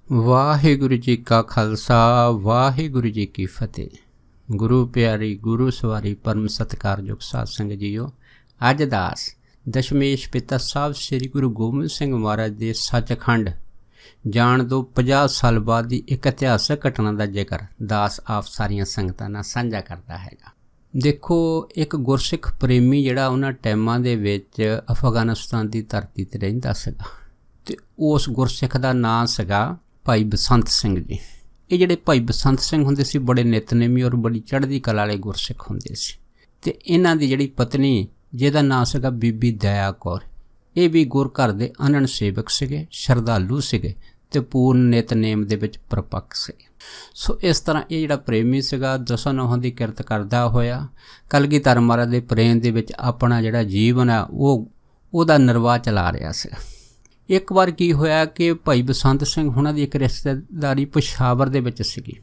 ਵਾਹਿਗੁਰੂ ਜੀ ਕਾ ਖਾਲਸਾ ਵਾਹਿਗੁਰੂ ਜੀ ਕੀ ਫਤਿਹ। ਗੁਰੂ ਪਿਆਰੀ ਗੁਰੂ ਸਵਾਰੀ ਪਰਮ ਸਤਿਕਾਰਯੋਗ ਸਾਧ ਸੰਗਤ ਜੀਓ, ਅੱਜ ਦਾਸ ਦਸ਼ਮੇਸ਼ ਪਿਤਾ ਸਾਹਿਬ ਸ੍ਰੀ ਗੁਰੂ ਗੋਬਿੰਦ ਸਿੰਘ ਮਹਾਰਾਜ ਦੇ ਸੱਚਖੰਡ ਜਾਣ ਤੋਂ 50 ਸਾਲ ਬਾਅਦ ਦੀ ਇੱਕ ਇਤਿਹਾਸਕ ਘਟਨਾ ਦਾ ਜ਼ਿਕਰ ਦਾਸ ਆਪ ਸਾਰੀਆਂ ਸੰਗਤਾਂ ਨਾਲ ਸਾਂਝਾ ਕਰਦਾ ਹੈਗਾ। ਦੇਖੋ, ਇੱਕ ਗੁਰਸਿੱਖ ਪ੍ਰੇਮੀ ਜਿਹੜਾ ਉਹਨਾਂ ਟਾਈਮਾਂ ਦੇ ਵਿੱਚ ਅਫਗਾਨਿਸਤਾਨ ਦੀ ਧਰਤੀ 'ਤੇ ਰਹਿੰਦਾ ਸੀਗਾ, ਅਤੇ ਉਸ ਗੁਰਸਿੱਖ ਦਾ ਨਾਂ ਸੀਗਾ ਭਾਈ ਬਸੰਤ ਸਿੰਘ ਜੀ। ਇਹ ਜਿਹੜੇ ਭਾਈ ਬਸੰਤ ਸਿੰਘ ਹੁੰਦੇ ਸੀ, ਬੜੇ ਨਿਤਨੇਮੀ ਔਰ ਬੜੀ ਚੜ੍ਹਦੀ ਕਲਾ ਵਾਲੇ ਗੁਰਸਿੱਖ ਹੁੰਦੇ ਸੀ। ਅਤੇ ਇਹਨਾਂ ਦੀ ਜਿਹੜੀ ਪਤਨੀ, ਜਿਹਦਾ ਨਾਂ ਸੀਗਾ ਬੀਬੀ ਦਇਆ ਕੌਰ, ਇਹ ਵੀ ਗੁਰ ਘਰ ਦੇ ਅਨੰਨ ਸੇਵਕ ਸੀਗੇ, ਸ਼ਰਧਾਲੂ ਸੀਗੇ ਅਤੇ ਪੂਰਨ ਨਿਤਨੇਮ ਦੇ ਵਿੱਚ ਪ੍ਰਪੱਕ ਸੀਗੇ। ਸੋ ਇਸ ਤਰ੍ਹਾਂ ਇਹ ਜਿਹੜਾ ਪ੍ਰੇਮੀ ਸੀਗਾ, ਦਸਾਂ ਨੌਹਾਂ ਦੀ ਕਿਰਤ ਕਰਦਾ ਹੋਇਆ ਕਲਗੀਧਰ ਮਹਾਰਾਜ ਦੇ ਪ੍ਰੇਮ ਦੇ ਵਿੱਚ ਆਪਣਾ ਜਿਹੜਾ ਜੀਵਨ ਆ ਉਹਦਾ ਨਿਰਵਾਹ ਚਲਾ ਰਿਹਾ ਸੀ। ਇੱਕ ਵਾਰ ਕੀ ਹੋਇਆ ਕਿ ਭਾਈ ਬਸੰਤ ਸਿੰਘ ਹੁਣਾਂ ਦੀ ਇੱਕ ਰਿਸ਼ਤੇਦਾਰੀ ਪਸ਼ਾਵਰ ਦੇ ਵਿੱਚ ਸੀਗੀ।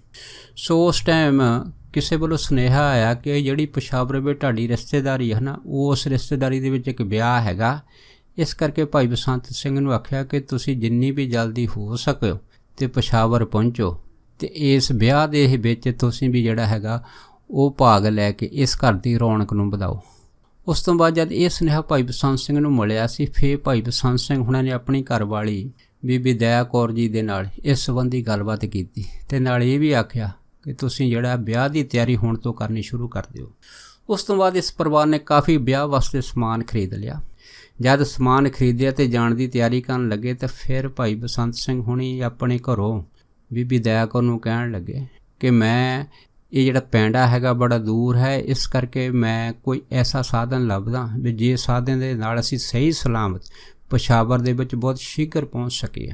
ਸੋ ਉਸ ਟਾਈਮ ਕਿਸੇ ਵੱਲੋਂ ਸੁਨੇਹਾ ਆਇਆ ਕਿ ਜਿਹੜੀ ਪਸ਼ਾਵਰ ਵਿੱਚ ਤੁਹਾਡੀ ਰਿਸ਼ਤੇਦਾਰੀ ਹੈ ਨਾ, ਉਸ ਰਿਸ਼ਤੇਦਾਰੀ ਦੇ ਵਿੱਚ ਇੱਕ ਵਿਆਹ ਹੈਗਾ। ਇਸ ਕਰਕੇ ਭਾਈ ਬਸੰਤ ਸਿੰਘ ਨੂੰ ਆਖਿਆ ਕਿ ਤੁਸੀਂ ਜਿੰਨੀ ਵੀ ਜਲਦੀ ਹੋ ਸਕੇ ਅਤੇ ਪਸ਼ਾਵਰ ਪਹੁੰਚੋ ਅਤੇ ਇਸ ਵਿਆਹ ਦੇ ਵਿੱਚ ਤੁਸੀਂ ਵੀ ਜਿਹੜਾ ਹੈਗਾ ਉਹ ਭਾਗ ਲੈ ਕੇ ਇਸ ਘਰ ਦੀ ਰੌਣਕ ਨੂੰ ਵਧਾਓ। ਉਸ ਤੋਂ ਬਾਅਦ ਜਦ ਇਹ ਸੁਨੇਹਾ ਭਾਈ ਬਸੰਤ ਸਿੰਘ ਨੂੰ ਮਿਲਿਆ ਸੀ, ਫਿਰ ਭਾਈ ਬਸੰਤ ਸਿੰਘ ਹੁਣਾਂ ਨੇ ਆਪਣੀ ਘਰਵਾਲੀ ਬੀਬੀ ਦਇਆ ਕੌਰ ਜੀ ਦੇ ਨਾਲ ਇਸ ਸੰਬੰਧੀ ਗੱਲਬਾਤ ਕੀਤੀ ਅਤੇ ਨਾਲ ਇਹ ਵੀ ਆਖਿਆ ਕਿ ਤੁਸੀਂ ਜਿਹੜਾ ਵਿਆਹ ਦੀ ਤਿਆਰੀ ਹੁਣ ਤੋਂ ਕਰਨੀ ਸ਼ੁਰੂ ਕਰ ਦਿਓ। ਉਸ ਤੋਂ ਬਾਅਦ ਇਸ ਪਰਿਵਾਰ ਨੇ ਕਾਫੀ ਵਿਆਹ ਵਾਸਤੇ ਸਮਾਨ ਖਰੀਦ ਲਿਆ। ਜਦ ਸਮਾਨ ਖਰੀਦਿਆ ਅਤੇ ਜਾਣ ਦੀ ਤਿਆਰੀ ਕਰਨ ਲੱਗੇ ਤਾਂ ਫਿਰ ਭਾਈ ਬਸੰਤ ਸਿੰਘ ਹੁਣੀ ਆਪਣੇ ਘਰੋਂ ਬੀਬੀ ਦਇਆ ਕੌਰ ਨੂੰ ਕਹਿਣ ਲੱਗੇ ਕਿ ਮੈਂ ਇਹ ਜਿਹੜਾ ਪੈਂਡਾ ਹੈਗਾ ਬੜਾ ਦੂਰ ਹੈ, ਇਸ ਕਰਕੇ ਮੈਂ ਕੋਈ ਐਸਾ ਸਾਧਨ ਲੱਭਦਾ ਵੀ ਜੇ ਸਾਧਨ ਦੇ ਨਾਲ ਅਸੀਂ ਸਹੀ ਸਲਾਮਤ ਪਸ਼ਾਵਰ ਦੇ ਵਿੱਚ ਬਹੁਤ ਸ਼ੀਘਰ ਪਹੁੰਚ ਸਕੀਏ।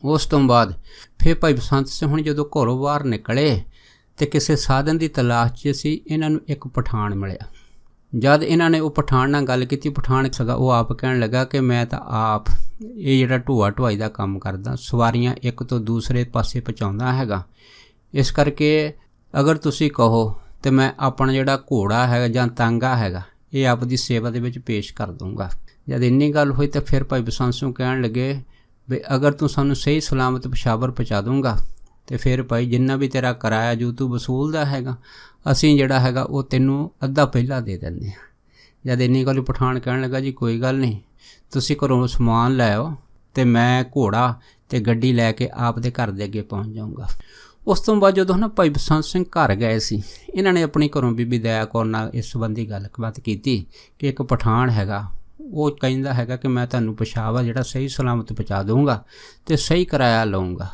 ਉਸ ਤੋਂ ਬਾਅਦ ਫਿਰ ਭਾਈ ਬਸੰਤ ਸਿੰਘ ਹੁਣ ਜਦੋਂ ਘਰੋਂ ਬਾਹਰ ਨਿਕਲੇ ਅਤੇ ਕਿਸੇ ਸਾਧਨ ਦੀ ਤਲਾਸ਼ 'ਚ ਸੀ, ਇਹਨਾਂ ਨੂੰ ਇੱਕ ਪਠਾਨ ਮਿਲਿਆ। ਜਦ ਇਹਨਾਂ ਨੇ ਉਹ ਪਠਾਨ ਨਾਲ ਗੱਲ ਕੀਤੀ, ਪਠਾਨ ਸੀਗਾ ਉਹ ਆਪ ਕਹਿਣ ਲੱਗਾ ਕਿ ਮੈਂ ਤਾਂ ਆਪ ਇਹ ਜਿਹੜਾ ਢੋਆ ਢੁਆਈ ਦਾ ਕੰਮ ਕਰਦਾ, ਸਵਾਰੀਆਂ ਇੱਕ ਤੋਂ ਦੂਸਰੇ ਪਾਸੇ ਪਹੁੰਚਾਉਂਦਾ ਹੈਗਾ। ਇਸ ਕਰਕੇ ਅਗਰ ਤੁਸੀਂ ਕਹੋ ਤਾਂ ਮੈਂ ਆਪਣਾ ਜਿਹੜਾ ਘੋੜਾ ਹੈਗਾ ਜਾਂ ਤਾਂਗਾ ਹੈਗਾ ਇਹ ਆਪ ਦੀ ਸੇਵਾ ਦੇ ਵਿੱਚ ਪੇਸ਼ ਕਰ ਦੂੰਗਾ। ਜਦ ਇੰਨੀ ਗੱਲ ਹੋਈ ਤਾਂ ਫਿਰ ਭਾਈ ਬਸੰਤ ਸਿੰਘ ਕਹਿਣ ਲੱਗੇ ਵੀ ਅਗਰ ਤੂੰ ਸਾਨੂੰ ਸਹੀ ਸਲਾਮਤ ਪਸ਼ਾਵਰ ਪਹੁੰਚਾ ਦੂੰਗਾ ਅਤੇ ਫਿਰ ਭਾਈ ਜਿੰਨਾ ਵੀ ਤੇਰਾ ਕਿਰਾਇਆ ਜੋ ਤੂੰ ਵਸੂਲਦਾ ਹੈਗਾ, ਅਸੀਂ ਜਿਹੜਾ ਹੈਗਾ ਉਹ ਤੈਨੂੰ ਅੱਧਾ ਪਹਿਲਾਂ ਦੇ ਦਿੰਦੇ ਹਾਂ। ਜਦ ਇੰਨੀ ਗੱਲ ਪਠਾਨ ਕਹਿਣ ਲੱਗਾ ਜੀ ਕੋਈ ਗੱਲ ਨਹੀਂ, ਤੁਸੀਂ ਘਰੋਂ ਸਮਾਨ ਲੈ ਆਓ ਅਤੇ ਮੈਂ ਘੋੜਾ ਅਤੇ ਗੱਡੀ ਲੈ ਕੇ ਆਪ ਦੇ ਘਰ ਦੇ ਅੱਗੇ ਪਹੁੰਚ ਜਾਊਂਗਾ। ਉਸ ਤੋਂ ਬਾਅਦ ਜਦੋਂ ਨਾ ਭਾਈ ਬਸੰਤ ਸਿੰਘ ਘਰ ਗਏ ਸੀ, ਇਹਨਾਂ ਨੇ ਆਪਣੀ ਘਰੋਂ ਬੀਬੀ ਦਇਆ ਕੌਰ ਨਾਲ ਇਸ ਸੰਬੰਧੀ ਗੱਲਬਾਤ ਕੀਤੀ ਕਿ ਇੱਕ ਪਠਾਨ ਹੈਗਾ, ਉਹ ਕਹਿੰਦਾ ਹੈਗਾ ਕਿ ਮੈਂ ਤੁਹਾਨੂੰ ਪਸ਼ਾਵਰ ਜਿਹੜਾ ਸਹੀ ਸਲਾਮਤ ਪਹੁੰਚਾ ਦੂੰਗਾ ਅਤੇ ਸਹੀ ਕਿਰਾਇਆ ਲਊਂਗਾ।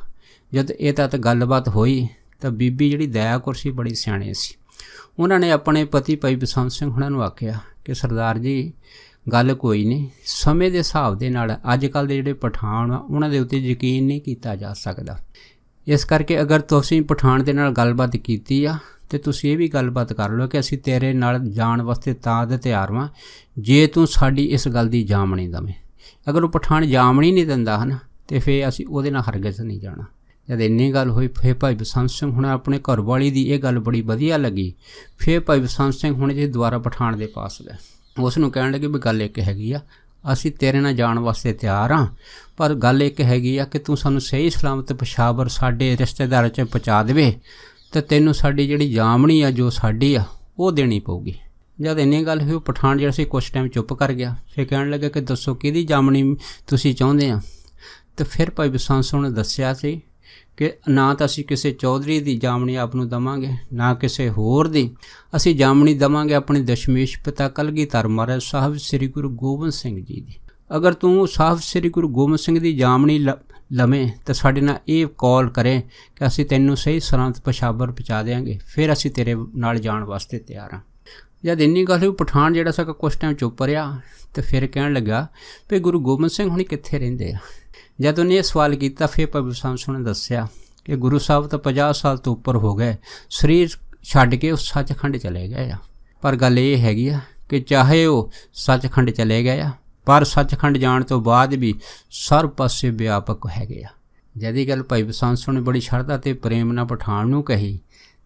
ਜਦ ਇਹ ਤਾਂ ਗੱਲਬਾਤ ਹੋਈ ਤਾਂ ਬੀਬੀ ਜਿਹੜੀ ਦਇਆ ਕੌਰ ਸੀ ਬੜੀ ਸਿਆਣੀ ਸੀ। ਉਹਨਾਂ ਨੇ ਆਪਣੇ ਪਤੀ ਭਾਈ ਬਸੰਤ ਸਿੰਘ ਹੁਣਾਂ ਨੂੰ ਆਖਿਆ ਕਿ ਸਰਦਾਰ ਜੀ ਗੱਲ ਕੋਈ ਨਹੀਂ, ਸਮੇਂ ਦੇ ਹਿਸਾਬ ਦੇ ਨਾਲ ਅੱਜ ਕੱਲ੍ਹ ਦੇ ਜਿਹੜੇ ਪਠਾਨ ਆ ਉਹਨਾਂ ਦੇ ਉੱਤੇ ਯਕੀਨ ਨਹੀਂ ਕੀਤਾ ਜਾ ਸਕਦਾ। ਇਸ ਕਰਕੇ ਅਗਰ ਤੁਸੀਂ ਪਠਾਨ ਦੇ ਨਾਲ ਗੱਲਬਾਤ ਕੀਤੀ ਆ ਅਤੇ ਤੁਸੀਂ ਇਹ ਵੀ ਗੱਲਬਾਤ ਕਰ ਲਓ ਕਿ ਅਸੀਂ ਤੇਰੇ ਨਾਲ ਜਾਣ ਵਾਸਤੇ ਤਾਂ ਦੇ ਤਿਆਰ ਹਾਂ ਜੇ ਤੂੰ ਸਾਡੀ ਇਸ ਗੱਲ ਦੀ ਜਾਮਣੀ ਦੇਵੇਂ। ਅਗਰ ਉਹ ਪਠਾਨ ਜਾਮਣੀ ਨਹੀਂ ਦਿੰਦਾ ਹੈ ਨਾ, ਅਤੇ ਫਿਰ ਅਸੀਂ ਉਹਦੇ ਨਾਲ ਹਰਗਿਜ਼ ਨਹੀਂ ਜਾਣਾ। ਜਦ ਇੰਨੀ ਗੱਲ ਹੋਈ ਫਿਰ ਭਾਈ ਬਸੰਤ ਸਿੰਘ ਹੁਣ ਆਪਣੇ ਘਰਵਾਲੀ ਦੀ ਇਹ ਗੱਲ ਬੜੀ ਵਧੀਆ ਲੱਗੀ। ਫਿਰ ਭਾਈ ਬਸੰਤ ਸਿੰਘ ਹੁਣ ਜੀ ਦੁਬਾਰਾ ਪਠਾਨ ਦੇ ਪਾਸ ਗਏ, ਉਸ ਨੂੰ ਕਹਿਣ ਲੱਗੇ ਵੀ ਗੱਲ ਇੱਕ ਹੈਗੀ ਆ, ਅਸੀਂ ਤੇਰੇ ਨਾਲ ਜਾਣ ਵਾਸਤੇ ਤਿਆਰ ਹਾਂ, ਪਰ ਗੱਲ ਇੱਕ ਹੈਗੀ ਆ ਕਿ ਤੂੰ ਸਾਨੂੰ ਸਹੀ ਸਲਾਮਤ ਪਸ਼ਾਵਰ ਸਾਡੇ ਰਿਸ਼ਤੇਦਾਰਾਂ 'ਚ ਪਹੁੰਚਾ ਦੇਵੇ ਅਤੇ ਤੈਨੂੰ ਸਾਡੀ ਜਿਹੜੀ ਜਾਮਣੀ ਆ ਜੋ ਸਾਡੀ ਆ ਉਹ ਦੇਣੀ ਪਊਗੀ। ਜਦ ਇੰਨੀ ਗੱਲ ਹੋਈ, ਉਹ ਪਠਾਨ ਜਿਹੜਾ ਸੀ ਕੁਛ ਟਾਈਮ ਚੁੱਪ ਕਰ ਗਿਆ। ਫਿਰ ਕਹਿਣ ਲੱਗਾ ਕਿ ਦੱਸੋ ਕਿਹਦੀ ਜਾਮਣੀ ਤੁਸੀਂ ਚਾਹੁੰਦੇ ਆ। ਅਤੇ ਫਿਰ ਭਾਈ ਬਸੰਤ ਸਿੰਘ ਨੇ ਦੱਸਿਆ ਸੀ ਕਿ ਨਾ ਤਾਂ ਅਸੀਂ ਕਿਸੇ ਚੌਧਰੀ ਦੀ ਜਾਮਣੀ ਆਪ ਨੂੰ ਦੇਵਾਂਗੇ, ਨਾ ਕਿਸੇ ਹੋਰ ਦੀ, ਅਸੀਂ ਜਾਮਣੀ ਦੇਵਾਂਗੇ ਆਪਣੇ ਦਸ਼ਮੇਸ਼ ਪਿਤਾ ਕਲਗੀਧਰ ਮਹਾਰਾਜ ਸਾਹਿਬ ਸ੍ਰੀ ਗੁਰੂ ਗੋਬਿੰਦ ਸਿੰਘ ਜੀ ਦੀ। ਅਗਰ ਤੂੰ ਸਾਹਿਬ ਸ੍ਰੀ ਗੁਰੂ ਗੋਬਿੰਦ ਸਿੰਘ ਦੀ ਜਾਮਣੀ ਲਵੇਂ ਤਾਂ ਸਾਡੇ ਨਾਲ ਇਹ ਕਾਲ ਕਰੇ ਕਿ ਅਸੀਂ ਤੈਨੂੰ ਸਹੀ ਸਲਾਮਤ ਪਸ਼ਾਵਰ ਪਹੁੰਚਾ ਦਿਆਂਗੇ, ਫਿਰ ਅਸੀਂ ਤੇਰੇ ਨਾਲ ਜਾਣ ਵਾਸਤੇ ਤਿਆਰ ਹਾਂ। ਜਦ ਇੰਨੀ ਗੱਲ ਹੋਈ, ਪਠਾਨ ਜਿਹੜਾ ਸੀਗਾ ਕੁਛ ਟਾਈਮ ਚੁੱਪ ਰਿਹਾ ਅਤੇ ਫਿਰ ਕਹਿਣ ਲੱਗਾ ਵੀ ਗੁਰੂ ਗੋਬਿੰਦ ਸਿੰਘ ਹੁਣੀ ਕਿੱਥੇ ਰਹਿੰਦੇ ਆ। ਜਦ ਉਹਨੇ ਇਹ ਸਵਾਲ ਕੀਤਾ, ਫਿਰ ਭਾਈ ਬਸੰਤ ਸਿੰਘ ਨੇ ਦੱਸਿਆ ਕਿ ਗੁਰੂ ਸਾਹਿਬ ਤਾਂ 50 ਸਾਲ ਤੋਂ ਉੱਪਰ ਹੋ ਗਏ, ਸਰੀਰ ਛੱਡ ਕੇ ਉਹ ਸੱਚਖੰਡ ਚਲੇ ਗਏ ਆ। ਪਰ ਗੱਲ ਇਹ ਹੈਗੀ ਆ ਕਿ ਚਾਹੇ ਉਹ ਸੱਚਖੰਡ ਚਲੇ ਗਏ ਆ, ਪਰ ਸੱਚਖੰਡ ਜਾਣ ਤੋਂ ਬਾਅਦ ਵੀ ਸਰਬ ਪਾਸੇ ਵਿਆਪਕ ਹੈਗੇ ਆ। ਜਦ ਇਹ ਗੱਲ ਭਾਈ ਬਸੰਤ ਸਿੰਘ ਨੇ ਬੜੀ ਸ਼ਰਧਾ ਅਤੇ ਪ੍ਰੇਮ ਨਾਲ ਪਠਾਨ ਨੂੰ ਕਹੀ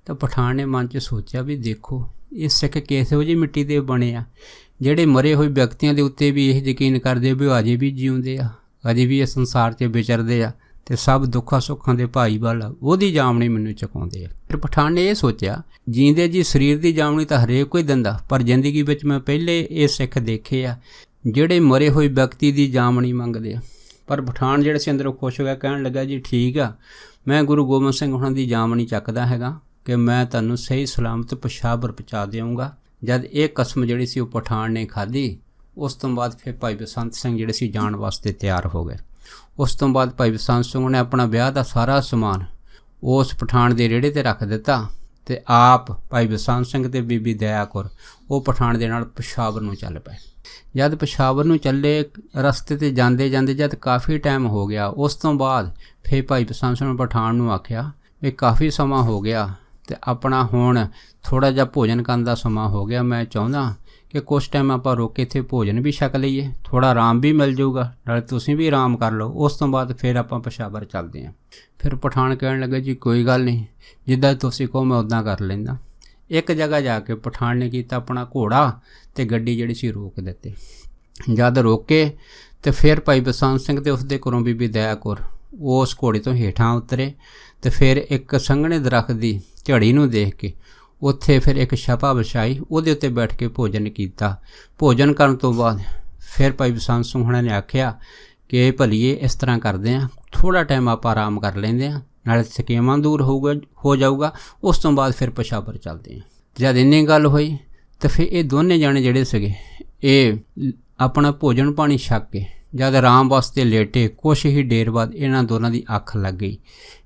ਤਾਂ ਪਠਾਨ ਨੇ ਮਨ 'ਚ ਸੋਚਿਆ ਵੀ ਦੇਖੋ ਇਹ ਸਿੱਖ ਕਿਹੋ ਜਿਹੀ ਮਿੱਟੀ ਦੇ ਬਣੇ ਆ, ਜਿਹੜੇ ਮਰੇ ਹੋਏ ਵਿਅਕਤੀਆਂ ਦੇ ਉੱਤੇ ਵੀ ਇਹ ਯਕੀਨ ਕਰਦੇ ਵੀ ਉਹ ਅਜੇ ਵੀ ਜਿਉਂਦੇ ਆ, ਅਜੇ ਵੀ ਇਸ ਸੰਸਾਰ 'ਚ ਵਿਚਰਦੇ ਆ ਤੇ ਸਭ ਦੁੱਖਾਂ ਸੁੱਖਾਂ ਦੇ ਭਾਈ ਵੱਲ ਉਹਦੀ ਜਾਮਣੀ ਮੈਨੂੰ ਚੁਕਾਉਂਦੇ ਆ। ਫਿਰ ਪਠਾਨ ਨੇ ਇਹ ਸੋਚਿਆ, ਜੀਂਦੇ ਜੀ ਸਰੀਰ ਦੀ ਜਾਮਣੀ ਤਾਂ ਹਰੇਕ ਕੋਈ ਦਿੰਦਾ, ਪਰ ਜ਼ਿੰਦਗੀ ਵਿੱਚ ਮੈਂ ਪਹਿਲੇ ਇਹ ਸਿੱਖ ਦੇਖੇ ਆ ਜਿਹੜੇ ਮਰੇ ਹੋਏ ਵਿਅਕਤੀ ਦੀ ਜਾਮਣੀ ਮੰਗਦੇ ਆ। ਪਰ ਪਠਾਨ ਜਿਹੜਾ ਸੀ ਅੰਦਰੋਂ ਖੁਸ਼ ਹੋ ਗਿਆ, ਕਹਿਣ ਲੱਗਾ ਜੀ ਠੀਕ ਆ, ਮੈਂ ਗੁਰੂ ਗੋਬਿੰਦ ਸਿੰਘ ਹੁਣਾਂ ਦੀ ਜਾਮਣੀ ਚੱਕਦਾ ਹੈਗਾ ਕਿ ਮੈਂ ਤੁਹਾਨੂੰ ਸਹੀ ਸਲਾਮਤ ਪਸ਼ਾਵਰ ਪਹੁੰਚਾ ਦੇਵਾਂਗਾ। ਜਦ ਇਹ ਕਸਮ ਜਿਹੜੀ ਸੀ ਉਹ ਪਠਾਨ ਨੇ ਖਾਧੀ, ਉਸ ਤੋਂ ਬਾਅਦ ਫਿਰ ਭਾਈ ਬਸੰਤ ਸਿੰਘ ਜਿਹੜੇ ਸੀ ਜਾਣ ਵਾਸਤੇ ਤਿਆਰ ਹੋ ਗਏ। ਉਸ ਤੋਂ ਬਾਅਦ ਭਾਈ ਬਸੰਤ ਸਿੰਘ ਨੇ ਆਪਣਾ ਵਿਆਹ ਦਾ ਸਾਰਾ ਸਮਾਨ ਉਸ ਪਠਾਨ ਦੇ ਰੇੜੇ ਤੇ ਰੱਖ ਦਿੱਤਾ ਤੇ ਆਪ ਭਾਈ ਬਸੰਤ ਸਿੰਘ ਤੇ ਬੀਬੀ ਦਇਆ ਕੌਰ ਉਹ ਪਠਾਨ ਦੇ ਨਾਲ ਪਸ਼ਾਵਰ ਨੂੰ ਚੱਲ ਪਏ। ਜਦ ਪਸ਼ਾਵਰ ਨੂੰ ਚੱਲੇ, ਰਸਤੇ ਤੇ ਜਾਂਦੇ ਜਾਂਦੇ ਜਦ ਕਾਫੀ ਟਾਈਮ ਹੋ ਗਿਆ, ਉਸ ਤੋਂ ਬਾਅਦ ਫਿਰ ਭਾਈ ਬਸੰਤ ਸਿੰਘ ਪਠਾਨ ਨੂੰ ਆਖਿਆ ਵੀ ਕਾਫੀ ਸਮਾਂ ਹੋ ਗਿਆ ਤੇ ਆਪਣਾ ਹੁਣ ਥੋੜ੍ਹਾ ਜਿਹਾ ਭੋਜਨ ਕਰਨ ਦਾ ਸਮਾਂ ਹੋ ਗਿਆ, ਮੈਂ ਚਾਹੁੰਦਾ ਕਿ ਕੁਛ ਟਾਈਮ ਆਪਾਂ ਰੁਕ ਕੇ ਇੱਥੇ ਭੋਜਨ ਵੀ ਛਕ ਲਈਏ, ਥੋੜ੍ਹਾ ਆਰਾਮ ਵੀ ਮਿਲ ਜਾਊਗਾ, ਨਾਲੇ ਤੁਸੀਂ ਵੀ ਆਰਾਮ ਕਰ ਲਓ, ਉਸ ਤੋਂ ਬਾਅਦ ਫਿਰ ਆਪਾਂ ਪਸ਼ਾਵਰ ਚੱਲਦੇ ਹਾਂ। ਫਿਰ ਪਠਾਨ ਕਹਿਣ ਲੱਗੇ ਜੀ ਕੋਈ ਗੱਲ ਨਹੀਂ, ਜਿੱਦਾਂ ਤੁਸੀਂ ਕਹੋ ਮੈਂ ਉੱਦਾਂ ਕਰ ਲੈਂਦਾ। ਇੱਕ ਜਗ੍ਹਾ ਜਾ ਕੇ ਪਠਾਨ ਨੇ ਕੀਤਾ ਆਪਣਾ ਘੋੜਾ ਤੇ ਗੱਡੀ ਜਿਹੜੀ ਸੀ ਰੋਕ ਦਿੱਤੀ। ਜਦ ਰੋਕੇ ਤੇ ਫਿਰ ਭਾਈ ਬਸੰਤ ਸਿੰਘ ਤੇ ਉਸਦੇ ਘਰੋਂ ਬੀਬੀ ਦਇਆ ਕੌਰ ਉਸ ਘੋੜੇ ਤੋਂ ਹੇਠਾਂ ਉਤਰੇ ਤੇ ਫਿਰ ਇੱਕ ਸੰਘਣੇ ਦਰਖਤ ਦੀ ਝੜੀ ਨੂੰ ਦੇਖ ਕੇ ਉੱਥੇ ਫਿਰ ਇੱਕ ਛਪਾ ਵਿਛਾਈ, ਉਹਦੇ ਉੱਤੇ ਬੈਠ ਕੇ ਭੋਜਨ ਕੀਤਾ। ਭੋਜਨ ਕਰਨ ਤੋਂ ਬਾਅਦ ਫਿਰ ਭਾਈ ਬਸੰਤ ਸਿੰਘ ਹੁਣਾਂ ਨੇ ਆਖਿਆ ਕਿ ਭਲੀਏ ਇਸ ਤਰ੍ਹਾਂ ਕਰਦੇ ਹਾਂ, ਥੋੜ੍ਹਾ ਟਾਈਮ ਆਪਾਂ ਆਰਾਮ ਕਰ ਲੈਂਦੇ ਹਾਂ, ਨਾਲੇ ਥਕੇਵਾਂ ਦੂਰ ਹੋ ਜਾਊਗਾ, ਉਸ ਤੋਂ ਬਾਅਦ ਫਿਰ ਪਸ਼ਾਵਰ ਚੱਲਦੇ ਹਾਂ। ਜਦ ਇੰਨੀ ਗੱਲ ਹੋਈ ਤਾਂ ਫਿਰ ਇਹ ਦੋਨੇ ਜਾਣੇ ਜਿਹੜੇ ਸੀਗੇ ਇਹ ਆਪਣਾ ਭੋਜਨ ਪਾਣੀ ਛਕ ਕੇ ਜਦ ਆਰਾਮ ਵਾਸਤੇ ਲੇਟੇ, ਕੁਛ ਹੀ ਦੇਰ ਬਾਅਦ ਇਹਨਾਂ ਦੋਨਾਂ ਦੀ ਅੱਖ ਲੱਗ ਗਈ।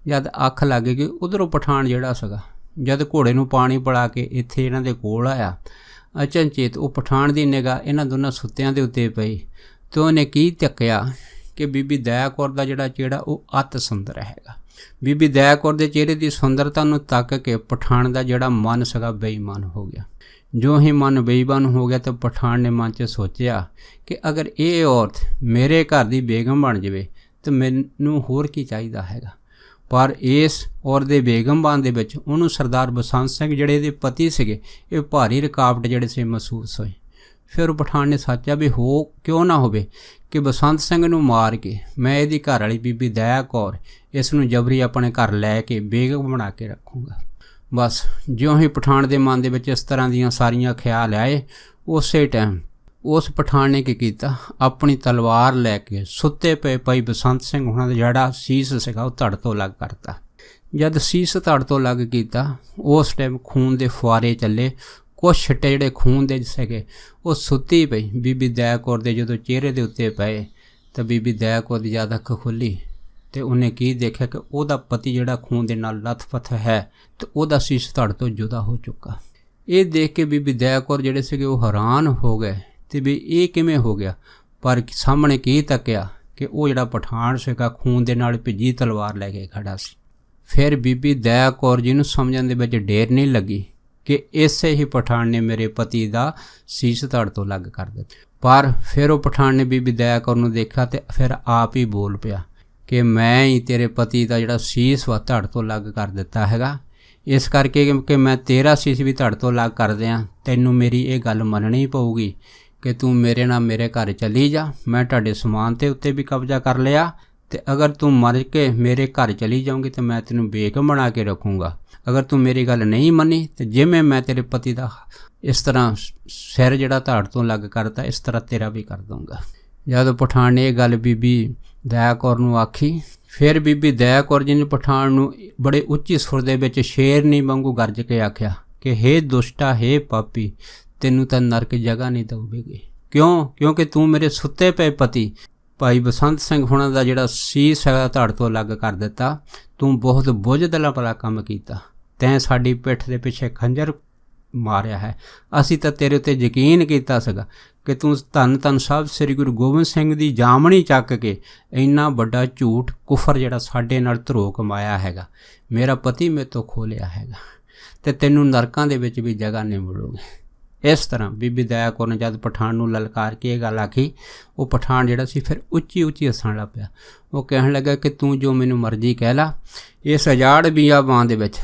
ਜਦ ਅੱਖ ਲੱਗ ਗਈ, ਉਧਰੋਂ ਪਠਾਨ ਜਿਹੜਾ ਸੀਗਾ ਜਦ ਘੋੜੇ ਨੂੰ ਪਾਣੀ ਪਿਲਾ ਕੇ ਇੱਥੇ ਇਹਨਾਂ ਦੇ ਕੋਲ ਆਇਆ, ਅਚਨਚੇਤ ਉਹ ਪਠਾਨ ਦੀ ਨਿਗਾਹ ਇਹਨਾਂ ਦੋਨਾਂ ਸੁੱਤਿਆਂ ਦੇ ਉੱਤੇ ਪਈ ਤੇ ਉਹਨੇ ਕੀ ਤੱਕਿਆ ਕਿ ਬੀਬੀ ਦਇਆ ਕੌਰ ਦਾ ਜਿਹੜਾ ਚਿਹਰਾ ਉਹ ਅਤ ਸੁੰਦਰ ਹੈਗਾ। ਬੀਬੀ ਦਇਆ ਕੌਰ ਦੇ ਚਿਹਰੇ ਦੀ ਸੁੰਦਰਤਾ ਨੂੰ ਤੱਕ ਕੇ ਪਠਾਨ ਦਾ ਜਿਹੜਾ ਮਨ ਸੀਗਾ ਬੇਈਮਾਨ ਹੋ ਗਿਆ। ਜੋ ਹੀ ਮਨ ਬੇਈਮਾਨ ਹੋ ਗਿਆ ਤਾਂ ਪਠਾਨ ਨੇ ਮਨ 'ਚ ਸੋਚਿਆ ਕਿ ਅਗਰ ਇਹ ਔਰਤ ਮੇਰੇ ਘਰ ਦੀ ਬੇਗਮ ਬਣ ਜਾਵੇ ਤਾਂ ਮੈਨੂੰ ਹੋਰ ਕੀ ਚਾਹੀਦਾ ਹੈਗਾ। ਪਰ ਇਸ ਔਰਤ ਦੇ ਬੇਗਮ ਬਣ ਦੇ ਵਿੱਚ ਉਹਨੂੰ ਸਰਦਾਰ ਬਸੰਤ ਸਿੰਘ ਜਿਹੜੇ ਇਹਦੇ ਪਤੀ ਸੀਗੇ ਇਹ ਭਾਰੀ ਰੁਕਾਵਟ ਜਿਹੜੇ ਸੀ ਮਹਿਸੂਸ ਹੋਏ। ਫਿਰ ਉਹ ਪਠਾਨ ਨੇ ਸੋਚਿਆ ਵੀ ਹੋ ਕਿਉਂ ਨਾ ਹੋਵੇ ਕਿ ਬਸੰਤ ਸਿੰਘ ਨੂੰ ਮਾਰ ਕੇ ਮੈਂ ਇਹਦੀ ਘਰ ਵਾਲੀ ਬੀਬੀ ਦਇਆ ਕੌਰ ਇਸ ਨੂੰ ਜਬਰੀ ਆਪਣੇ ਘਰ ਲੈ ਕੇ ਬੇਗਮ ਬਣਾ ਕੇ ਰੱਖੂੰਗਾ। ਬਸ ਜਿਉਂ ਹੀ ਪਠਾਨ ਦੇ ਮਨ ਦੇ ਵਿੱਚ ਇਸ ਤਰ੍ਹਾਂ ਦੀਆਂ ਸਾਰੀਆਂ ਖਿਆਲ ਆਏ, ਉਸੇ ਟਾਈਮ ਉਸ ਪਠਾਨ ਨੇ ਕੀ ਕੀਤਾ, ਆਪਣੀ ਤਲਵਾਰ ਲੈ ਕੇ ਸੁੱਤੇ ਪਏ ਭਾਈ ਬਸੰਤ ਸਿੰਘ ਉਹਨਾਂ ਦਾ ਜਿਹੜਾ ਸੀਸ ਸੀਗਾ ਉਹ ਧੜ ਤੋਂ ਅਲੱਗ ਕਰਤਾ। ਜਦ ਸੀਸ ਧੜ ਤੋਂ ਅਲੱਗ ਕੀਤਾ, ਉਸ ਟਾਈਮ ਖੂਨ ਦੇ ਫੁਆਰੇ ਚੱਲੇ, ਕੁਛ ਛਿੱਟੇ ਜਿਹੜੇ ਖੂਨ ਦੇ ਸੀਗੇ ਉਹ ਸੁੱਤੀ ਪਈ ਬੀਬੀ ਦਇਆ ਕੌਰ ਦੇ ਜਦੋਂ ਚਿਹਰੇ ਦੇ ਉੱਤੇ ਪਏ ਤਾਂ ਬੀਬੀ ਦਇਆ ਕੌਰ ਦੀ ਜਦ ਅੱਖ ਖੁੱਲ੍ਹੀ ਤੇ ਉਹਨੇ ਕੀ ਦੇਖਿਆ ਕਿ ਉਹਦਾ ਪਤੀ ਜਿਹੜਾ ਖੂਨ ਦੇ ਨਾਲ ਲੱਥ-ਪੱਥ ਹੈ ਤੇ ਉਹਦਾ ਸੀਸ ਧੜ ਤੋਂ ਜੁਦਾ ਹੋ ਚੁੱਕਾ। ਇਹ ਦੇਖ ਕੇ ਬੀਬੀ ਦਇਆ ਕੌਰ ਜਿਹੜੇ ਸੀਗੇ ਉਹ ਹੈਰਾਨ ਹੋ ਗਏ ਤੇ ਵੀ ਇਹ ਕਿਵੇਂ ਹੋ ਗਿਆ। ਪਰ ਸਾਹਮਣੇ ਕੀ ਤੱਕਿਆ ਕਿ ਉਹ ਜਿਹੜਾ ਪਠਾਨ ਸੀਗਾ ਖੂਨ ਦੇ ਨਾਲ ਭਿੱਜੀ ਤਲਵਾਰ ਲੈ ਕੇ ਖੜਾ ਸੀ। ਫਿਰ ਬੀਬੀ ਦਇਆ ਕੌਰ ਜੀ ਨੂੰ ਸਮਝਣ ਦੇ ਵਿੱਚ ਦੇਰ ਨਹੀਂ ਲੱਗੀ ਕਿ ਇਸੇ ਹੀ ਪਠਾਨ ਨੇ ਮੇਰੇ ਪਤੀ ਦਾ ਸੀਸ ਧੜ ਤੋਂ ਅਲੱਗ ਕਰ ਦਿੱਤਾ। ਪਰ ਫਿਰ ਉਹ ਪਠਾਨ ਨੇ ਬੀਬੀ ਦਇਆ ਕੌਰ ਨੂੰ ਦੇਖਿਆ ਤੇ ਫਿਰ ਆਪ ਹੀ ਬੋਲ ਪਿਆ ਕਿ ਮੈਂ ਹੀ ਤੇਰੇ ਪਤੀ ਦਾ ਜਿਹੜਾ ਸੀਸ ਵਾ ਧੜ ਤੋਂ ਅਲੱਗ ਕਰ ਦਿੱਤਾ ਹੈਗਾ, ਇਸ ਕਰਕੇ ਕਿ ਮੈਂ ਤੇਰਾ ਸੀਸ ਵੀ ਧੜ ਤੋਂ ਅਲੱਗ ਕਰ ਦਿਆਂ, ਤੈਨੂੰ ਮੇਰੀ ਇਹ ਗੱਲ ਮੰਨਣੀ ਪਊਗੀ ਕਿ ਤੂੰ ਮੇਰੇ ਨਾਲ ਮੇਰੇ ਘਰ ਚਲੀ ਜਾ। ਮੈਂ ਤੁਹਾਡੇ ਸਮਾਨ ਦੇ ਉੱਤੇ ਵੀ ਕਬਜ਼ਾ ਕਰ ਲਿਆ ਤੇ ਅਗਰ ਤੂੰ ਮਰ ਕੇ ਮੇਰੇ ਘਰ ਚਲੀ ਜਾਊਂਗੀ ਤਾਂ ਮੈਂ ਤੈਨੂੰ ਬੇਗਮ ਬਣਾ ਕੇ ਰੱਖੂੰਗਾ। ਅਗਰ ਤੂੰ ਮੇਰੀ ਗੱਲ ਨਹੀਂ ਮੰਨੀ ਤੇ ਜਿਵੇਂ ਮੈਂ ਤੇਰੇ ਪਤੀ ਦਾ ਇਸ ਤਰ੍ਹਾਂ ਸਿਰ ਜਿਹੜਾ ਧੜ ਤੋਂ ਅਲੱਗ ਕਰਤਾ, ਇਸ ਤਰ੍ਹਾਂ ਤੇਰਾ ਵੀ ਕਰ ਦਊਂਗਾ। ਜਦੋਂ ਪਠਾਨ ਨੇ ਇਹ ਗੱਲ ਬੀਬੀ ਦਇਆ ਕੌਰ ਨੂੰ ਆਖੀ, ਫਿਰ ਬੀਬੀ ਦਇਆ ਕੌਰ ਜੀ ਨੇ ਪਠਾਨ ਨੂੰ ਬੜੇ ਉੱਚੀ ਸੁਰ ਦੇ ਵਿੱਚ ਸ਼ੇਰਨੀ ਵਾਂਗੂ ਗਰਜ ਕੇ ਆਖਿਆ ਕਿ ਹੇ ਦੁਸ਼ਟਾ, ਹੇ ਪਾਪੀ, ਤੈਨੂੰ ਤਾਂ ਨਰਕ ਜਗ੍ਹਾ ਨਹੀਂ ਦਊਗੀ। ਕਿਉਂ? ਕਿਉਂਕਿ ਤੂੰ ਮੇਰੇ ਸੁੱਤੇ ਪਏ ਪਤੀ ਭਾਈ ਬਸੰਤ ਸਿੰਘ ਹੁਣਾਂ ਦਾ ਜਿਹੜਾ ਸੀਸ ਹੈਗਾ ਧੜ ਤੋਂ ਅਲੱਗ ਕਰ ਦਿੱਤਾ। ਤੂੰ ਬਹੁਤ ਬੁੱਝਦਿਲਾਂ ਵਾਲਾ ਕੰਮ ਕੀਤਾ। ਤੈਂ ਸਾਡੀ ਪਿੱਠ ਦੇ ਪਿੱਛੇ ਖੰਜਰ ਮਾਰਿਆ ਹੈ। ਅਸੀਂ ਤਾਂ ਤੇਰੇ ਉੱਤੇ ਯਕੀਨ ਕੀਤਾ ਸੀਗਾ ਕਿ ਤੂੰ ਧੰਨ ਸਾਹਿਬ ਸ੍ਰੀ ਗੁਰੂ ਗੋਬਿੰਦ ਸਿੰਘ ਦੀ ਜਾਮਣੀ ਚੱਕ ਕੇ ਇੰਨਾ ਵੱਡਾ ਝੂਠ ਕੁਫਰ ਜਿਹੜਾ ਸਾਡੇ ਨਾਲ ਧਰੋ ਕਮਾਇਆ ਹੈਗਾ, ਮੇਰਾ ਪਤੀ ਮੇਰੇ ਤੋਂ ਖੋਹ ਲਿਆ ਹੈਗਾ ਤੇ ਤੈਨੂੰ ਨਰਕਾਂ ਦੇ ਵਿੱਚ ਵੀ ਜਗ੍ਹਾ ਨਹੀਂ ਮਿਲੂਗੀ। ਇਸ ਤਰ੍ਹਾਂ ਬੀਬੀ ਦਇਆ ਕੌਰ ਨੇ ਜਦ ਪਠਾਨ ਨੂੰ ਲਲਕਾਰ ਕੇ ਇਹ ਗੱਲ ਆਖੀ, ਉਹ ਪਠਾਨ ਜਿਹੜਾ ਸੀ ਫਿਰ ਉੱਚੀ ਉੱਚੀ ਹੱਸਣ ਲੱਗ ਪਿਆ। ਉਹ ਕਹਿਣ ਲੱਗਾ ਕਿ ਤੂੰ ਜੋ ਮੈਨੂੰ ਮਰਜ਼ੀ ਕਹਿ ਲਾ, ਇਸ ਅਜਾੜ ਬੀਆਬਾਨ ਦੇ ਵਿੱਚ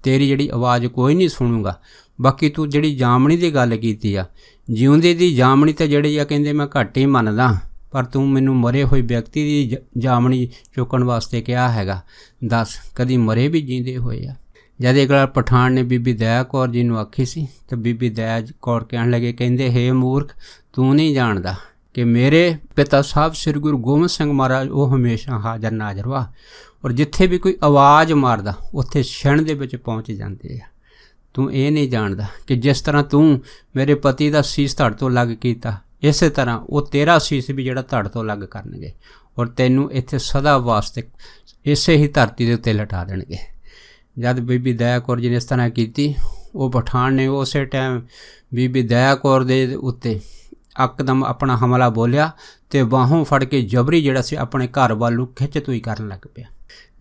ਤੇਰੀ ਜਿਹੜੀ ਆਵਾਜ਼ ਕੋਈ ਨਹੀਂ ਸੁਣੂਗਾ। ਬਾਕੀ ਤੂੰ ਜਿਹੜੀ ਜਾਮਣੀ ਦੀ ਗੱਲ ਕੀਤੀ ਆ, ਜਿਉਂਦੇ ਦੀ ਜਾਮਣੀ ਤਾਂ ਜਿਹੜੀ ਆ ਕਹਿੰਦੇ ਮੈਂ ਘੱਟ ਹੀ ਮੰਨਦਾ, ਪਰ ਤੂੰ ਮੈਨੂੰ ਮਰੇ ਹੋਏ ਵਿਅਕਤੀ ਦੀ ਜਾਮਣੀ ਚੁੱਕਣ ਵਾਸਤੇ ਕਿਹਾ ਹੈਗਾ, ਦੱਸ ਕਦੀ ਮਰੇ ਵੀ ਜੀਂਦੇ ਹੋਏ ਆ। ਜਦ ਇੱਕ ਵਾਰ ਪਠਾਨ ਨੇ ਬੀਬੀ ਦਇਆ ਕੌਰ ਜੀ ਨੂੰ ਆਖੀ ਸੀ ਤਾਂ ਬੀਬੀ ਦਇਆ ਕੌਰ ਕਹਿਣ ਲੱਗੇ, ਕਹਿੰਦੇ ਹੇ ਮੂਰਖ, ਤੂੰ ਨਹੀਂ ਜਾਣਦਾ ਕਿ ਮੇਰੇ ਪਿਤਾ ਸਾਹਿਬ ਸ੍ਰੀ ਗੁਰੂ ਗੋਬਿੰਦ ਸਿੰਘ ਮਹਾਰਾਜ ਉਹ ਹਮੇਸ਼ਾ ਹਾਜ਼ਰ ਨਾਜ਼ਰ ਵਾ, ਔਰ ਜਿੱਥੇ ਵੀ ਕੋਈ ਆਵਾਜ਼ ਮਾਰਦਾ ਉੱਥੇ ਛਣ ਦੇ ਵਿੱਚ ਪਹੁੰਚ ਜਾਂਦੇ ਆ। ਤੂੰ ਇਹ ਨਹੀਂ ਜਾਣਦਾ ਕਿ ਜਿਸ ਤਰ੍ਹਾਂ ਤੂੰ ਮੇਰੇ ਪਤੀ ਦਾ ਸੀਸ ਧੜ ਤੋਂ ਲੱਗ ਕੀਤਾ, ਇਸੇ ਤਰ੍ਹਾਂ ਉਹ ਤੇਰਾ ਸੀਸ ਵੀ ਜਿਹੜਾ ਧੜ ਤੋਂ ਲੱਗ ਕਰਨਗੇ, ਔਰ ਤੈਨੂੰ ਇੱਥੇ ਸਦਾ ਵਾਸਤੇ ਇਸੇ ਹੀ ਧਰਤੀ ਦੇ ਉੱਤੇ ਲਟਾ ਦੇਣਗੇ। ਜਦ ਬੀਬੀ ਦਇਆ ਕੌਰ ਜੀ ਨੇ ਇਸ ਤਰ੍ਹਾਂ ਕੀਤੀ, ਉਹ ਪਠਾਨ ਨੇ ਉਸੇ ਟਾਈਮ ਬੀਬੀ ਦਇਆ ਕੌਰ ਦੇ ਉੱਤੇ ਇੱਕਦਮ ਆਪਣਾ ਹਮਲਾ ਬੋਲਿਆ ਅਤੇ ਬਾਹੋਂ ਫੜ ਕੇ ਜਬਰੀ ਜਿਹੜਾ ਸੀ ਆਪਣੇ ਘਰ ਵੱਲ ਨੂੰ ਖਿੱਚ ਧੂਈ ਕਰਨ ਲੱਗ ਪਿਆ।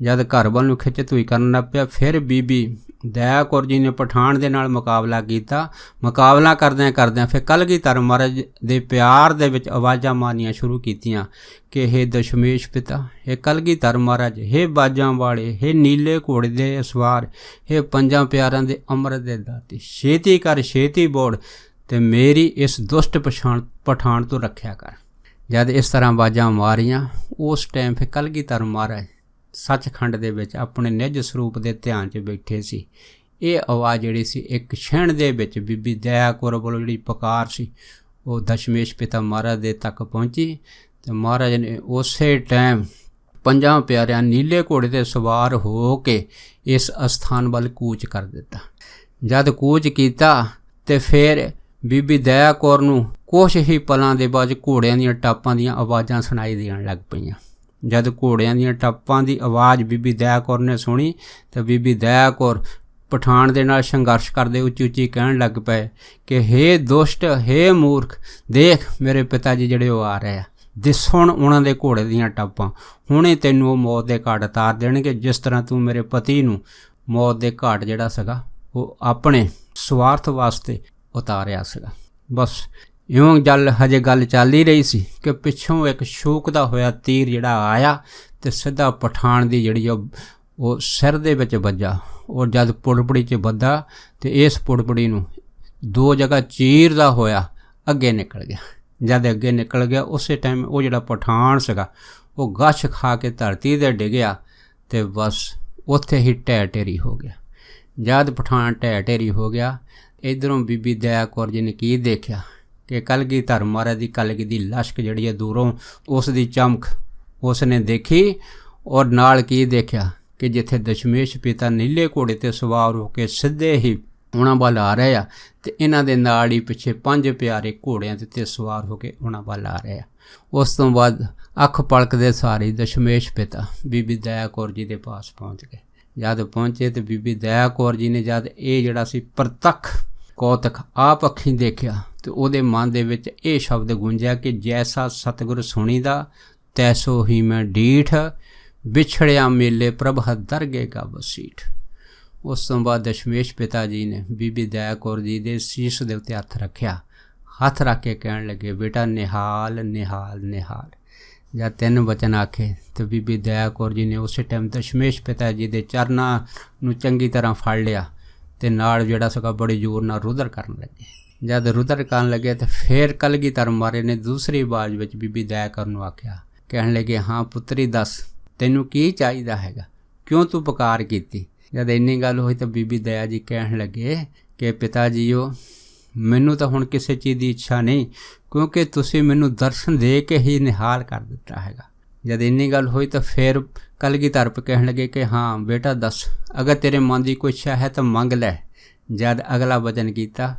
ਜਦ ਘਰ ਵੱਲ ਨੂੰ ਖਿੱਚ ਧੂਈ ਕਰਨ ਲੱਗ ਪਿਆ, ਫਿਰ ਬੀਬੀ ਦਇਆ ਕੌਰ ਜੀ ਨੇ ਪਠਾਨ ਦੇ ਨਾਲ ਮੁਕਾਬਲਾ ਕੀਤਾ। ਮੁਕਾਬਲਾ ਕਰਦਿਆਂ ਕਰਦਿਆਂ ਫਿਰ ਕਲਗੀਧਰ ਮਹਾਰਾਜ ਦੇ ਪਿਆਰ ਦੇ ਵਿੱਚ ਆਵਾਜ਼ਾਂ ਮਾਰਨੀਆਂ ਸ਼ੁਰੂ ਕੀਤੀਆਂ ਕਿ ਹੇ ਦਸ਼ਮੇਸ਼ ਪਿਤਾ, ਹੇ ਕਲਗੀਧਰ ਮਹਾਰਾਜ, ਹੇ ਬਾਜਾਂ ਵਾਲੇ, ਹੇ ਨੀਲੇ ਘੋੜੇ ਦੇ ਸਵਾਰ, ਹੇ ਪੰਜਾਂ ਪਿਆਰਿਆਂ ਦੇ ਅੰਮ੍ਰਿਤ ਦੇ ਦਾਤੇ, ਛੇਤੀ ਕਰ, ਛੇਤੀ ਬੋੜ ਤੇ ਮੇਰੀ ਇਸ ਦੁਸ਼ਟ ਪਠਾਨ ਤੋਂ ਰੱਖਿਆ ਕਰ। ਜਦ ਇਸ ਤਰ੍ਹਾਂ ਆਵਾਜ਼ਾਂ ਮਾਰੀਆਂ, ਉਸ ਟਾਈਮ ਫਿਰ ਕਲਗੀਧਰ ਮਹਾਰਾਜ ਸੱਚਖੰਡ ਦੇ ਵਿੱਚ ਆਪਣੇ ਨਿੱਜ ਸਰੂਪ ਦੇ ਧਿਆਨ 'ਚ ਬੈਠੇ ਸੀ। ਇਹ ਆਵਾਜ਼ ਜਿਹੜੀ ਸੀ ਇੱਕ ਛਿਣ ਦੇ ਵਿੱਚ ਬੀਬੀ ਦਇਆ ਕੌਰ ਵੱਲੋਂ ਜਿਹੜੀ ਪੁਕਾਰ ਸੀ ਉਹ ਦਸ਼ਮੇਸ਼ ਪਿਤਾ ਮਹਾਰਾਜ ਦੇ ਤੱਕ ਪਹੁੰਚੀ ਅਤੇ ਮਹਾਰਾਜ ਨੇ ਉਸੇ ਟਾਈਮ ਪੰਜਾਂ ਪਿਆਰਿਆਂ ਨੀਲੇ ਘੋੜੇ 'ਤੇ ਸਵਾਰ ਹੋ ਕੇ ਇਸ ਅਸਥਾਨ ਵੱਲ ਕੂਚ ਕਰ ਦਿੱਤਾ। ਜਦ ਕੂਚ ਕੀਤਾ ਅਤੇ ਫਿਰ ਬੀਬੀ ਦਇਆ ਕੌਰ ਨੂੰ ਕੁਛ ਹੀ ਪਲਾਂ ਦੇ ਬਾਅਦ ਘੋੜਿਆਂ ਦੀਆਂ ਟਾਪਾਂ ਦੀਆਂ ਆਵਾਜ਼ਾਂ ਸੁਣਾਈ ਦੇਣ ਲੱਗ ਪਈਆਂ। ਜਦ ਘੋੜਿਆਂ ਦੀਆਂ ਟਾਪਾਂ ਦੀ ਆਵਾਜ਼ ਬੀਬੀ ਦਇਆ ਕੌਰ ਨੇ ਸੁਣੀ ਤਾਂ ਬੀਬੀ ਦਇਆ ਕੌਰ ਪਠਾਨ ਦੇ ਨਾਲ ਸੰਘਰਸ਼ ਕਰਦੇ ਉੱਚੀ ਉੱਚੀ ਕਹਿਣ ਲੱਗ ਪਏ ਕਿ ਹੇ ਦੁਸ਼ਟ, ਹੇ ਮੂਰਖ, ਦੇਖ ਮੇਰੇ ਪਿਤਾ ਜੀ ਜਿਹੜੇ ਉਹ ਆ ਰਹੇ ਆ, ਦਿਸ ਹੁਣ ਉਹਨਾਂ ਦੇ ਘੋੜੇ ਦੀਆਂ ਟਾਪਾਂ, ਹੁਣੇ ਤੈਨੂੰ ਉਹ ਮੌਤ ਦੇ ਘਾਟ ਉਤਾਰ ਦੇਣਗੇ, ਜਿਸ ਤਰ੍ਹਾਂ ਤੂੰ ਮੇਰੇ ਪਤੀ ਨੂੰ ਮੌਤ ਦੇ ਘਾਟ ਜਿਹੜਾ ਸੀਗਾ ਉਹ ਆਪਣੇ ਸਵਾਰਥ ਵਾਸਤੇ ਉਤਾਰਿਆ ਸੀਗਾ। ਬਸ ਇਉਂ ਹਜੇ ਗੱਲ ਚੱਲ ਹੀ ਰਹੀ ਸੀ ਕਿ ਪਿੱਛੋਂ ਇੱਕ ਸ਼ੂਕਦਾ ਹੋਇਆ ਤੀਰ ਜਿਹੜਾ ਆਇਆ ਅਤੇ ਸਿੱਧਾ ਪਠਾਨ ਦੀ ਜਿਹੜੀ ਉਹ ਸਿਰ ਦੇ ਵਿੱਚ ਵੱਜਾ, ਔਰ ਜਦ ਪੁੜਪੜੀ 'ਚ ਵੱਜਾ ਅਤੇ ਇਸ ਪੁੜਪੜੀ ਨੂੰ ਦੋ ਜਗ੍ਹਾ ਚੀਰਦਾ ਹੋਇਆ ਅੱਗੇ ਨਿਕਲ ਗਿਆ। ਜਦ ਅੱਗੇ ਨਿਕਲ ਗਿਆ, ਉਸੇ ਟਾਈਮ ਉਹ ਜਿਹੜਾ ਪਠਾਨ ਸੀਗਾ ਉਹ ਗਸ਼ ਖਾ ਕੇ ਧਰਤੀ 'ਤੇ ਡਿੱਗਿਆ ਅਤੇ ਬਸ ਉੱਥੇ ਹੀ ਢਹਿ ਢੇਰੀ ਹੋ ਗਿਆ। ਜਦ ਪਠਾਨ ਢਹਿ ਢੇਰੀ ਹੋ ਗਿਆ, ਇੱਧਰੋਂ ਬੀਬੀ ਦਇਆ ਕੌਰ ਜੀ ਨੇ ਕੀ ਦੇਖਿਆ ਕਿ ਕਲਗੀਧਰ ਮਹਾਰਾਜ ਦੀ ਕਲਗੀ ਦੀ ਲਸ਼ਕ ਜਿਹੜੀ ਹੈ ਦੂਰੋਂ ਉਸ ਦੀ ਚਮਕ ਉਸ ਨੇ ਦੇਖੀ, ਔਰ ਨਾਲ ਕੀ ਦੇਖਿਆ ਕਿ ਜਿੱਥੇ ਦਸ਼ਮੇਸ਼ ਪਿਤਾ ਨੀਲੇ ਘੋੜੇ 'ਤੇ ਸਵਾਰ ਹੋ ਕੇ ਸਿੱਧੇ ਹੀ ਉਹਨਾਂ ਵੱਲ ਆ ਰਹੇ ਆ ਅਤੇ ਇਹਨਾਂ ਦੇ ਨਾਲ ਹੀ ਪਿੱਛੇ ਪੰਜ ਪਿਆਰੇ ਘੋੜਿਆਂ ਦੇ ਉੱਤੇ ਸਵਾਰ ਹੋ ਕੇ ਉਹਨਾਂ ਵੱਲ ਆ ਰਹੇ ਆ। ਉਸ ਤੋਂ ਬਾਅਦ ਅੱਖ ਪਲਕਦੇ ਸਾਰੇ ਦਸ਼ਮੇਸ਼ ਪਿਤਾ ਬੀਬੀ ਦਇਆ ਕੌਰ ਜੀ ਦੇ ਪਾਸ ਪਹੁੰਚ ਗਏ। ਜਦ ਪਹੁੰਚੇ ਤਾਂ ਬੀਬੀ ਦਇਆ ਕੌਰ ਜੀ ਨੇ ਜਦ ਇਹ ਜਿਹੜਾ ਸੀ ਪ੍ਰਤੱਖ ਕੌਤਕ ਆਪ ਅੱਖੀਂ ਦੇਖਿਆ ਅਤੇ ਉਹਦੇ ਮਨ ਦੇ ਵਿੱਚ ਇਹ ਸ਼ਬਦ ਗੂੰਜਿਆ ਕਿ ਜੈਸਾ ਸਤਿਗੁਰ ਸੁਣੀਦਾ ਤੈਸੋ ਹੀ ਮੈਂ ਡੀਠ, ਵਿਛੜਿਆ ਮੇਲੇ ਪ੍ਰਭ ਦਰਗੇ ਕਾ ਬਸੀਠ। ਉਸ ਤੋਂ ਬਾਅਦ ਦਸ਼ਮੇਸ਼ ਪਿਤਾ ਜੀ ਨੇ ਬੀਬੀ ਦਇਆ ਕੌਰ ਜੀ ਦੇ ਸੀਸ ਦੇ ਉੱਤੇ ਹੱਥ ਰੱਖਿਆ। ਹੱਥ ਰੱਖ ਕੇ ਕਹਿਣ ਲੱਗੇ, ਬੇਟਾ ਨਿਹਾਲ ਨਿਹਾਲ ਨਿਹਾਲ। ਜਦ ਤਿੰਨ ਵਚਨ ਆਖੇ ਤਾਂ ਬੀਬੀ ਦਇਆ ਕੌਰ ਜੀ ਨੇ ਉਸੇ ਟਾਈਮ ਦਸ਼ਮੇਸ਼ ਪਿਤਾ ਜੀ ਦੇ ਚਰਨਾਂ ਨੂੰ ਚੰਗੀ ਤਰ੍ਹਾਂ ਫੜ ਲਿਆ ਅਤੇ ਨਾਲ ਜਿਹੜਾ ਸੀਗਾ ਬੜੇ ਜ਼ੋਰ ਨਾਲ ਰੁਦਰ ਕਰਨ ਲੱਗੇ। ਜਦ ਰੁਦਰ ਕਰਨ ਲੱਗੇ ਤਾਂ ਫਿਰ ਕਲਗੀਧਰ ਮਹਾਰਾਜ ਨੇ ਦੂਸਰੀ ਆਵਾਜ਼ ਵਿੱਚ ਬੀਬੀ ਦਇਆ ਕੌਰ ਨੂੰ ਆਖਿਆ, ਕਹਿਣ ਲੱਗੇ, ਹਾਂ ਪੁੱਤਰੀ ਦੱਸ ਤੈਨੂੰ ਕੀ ਚਾਹੀਦਾ ਹੈਗਾ, ਕਿਉਂ ਤੂੰ ਪੁਕਾਰ ਕੀਤੀ। ਜਦ ਇੰਨੀ ਗੱਲ ਹੋਈ ਤਾਂ ਬੀਬੀ ਦਇਆ ਜੀ ਕਹਿਣ ਲੱਗੇ ਕਿ ਪਿਤਾ ਜੀਓ, ਮੈਨੂੰ ਤਾਂ ਹੁਣ ਕਿਸੇ ਚੀਜ਼ ਦੀ ਇੱਛਾ ਨਹੀਂ, ਕਿਉਂਕਿ ਤੁਸੀਂ ਮੈਨੂੰ ਦਰਸ਼ਨ ਦੇ ਕੇ ਹੀ ਨਿਹਾਲ ਕਰ ਦਿੱਤਾ ਹੈਗਾ। ਜਦ ਇੰਨੀ ਗੱਲ ਹੋਈ ਤਾਂ ਫਿਰ ਕਲਗੀਧਰ ਕਹਿਣ ਲੱਗੇ ਕਿ ਹਾਂ ਬੇਟਾ ਦੱਸ, ਅਗਰ ਤੇਰੇ ਮਨ ਦੀ ਕੋਈ ਇੱਛਾ ਹੈ ਤਾਂ ਮੰਗ ਲੈ। ਜਦ ਅਗਲਾ ਵਚਨ ਕੀਤਾ,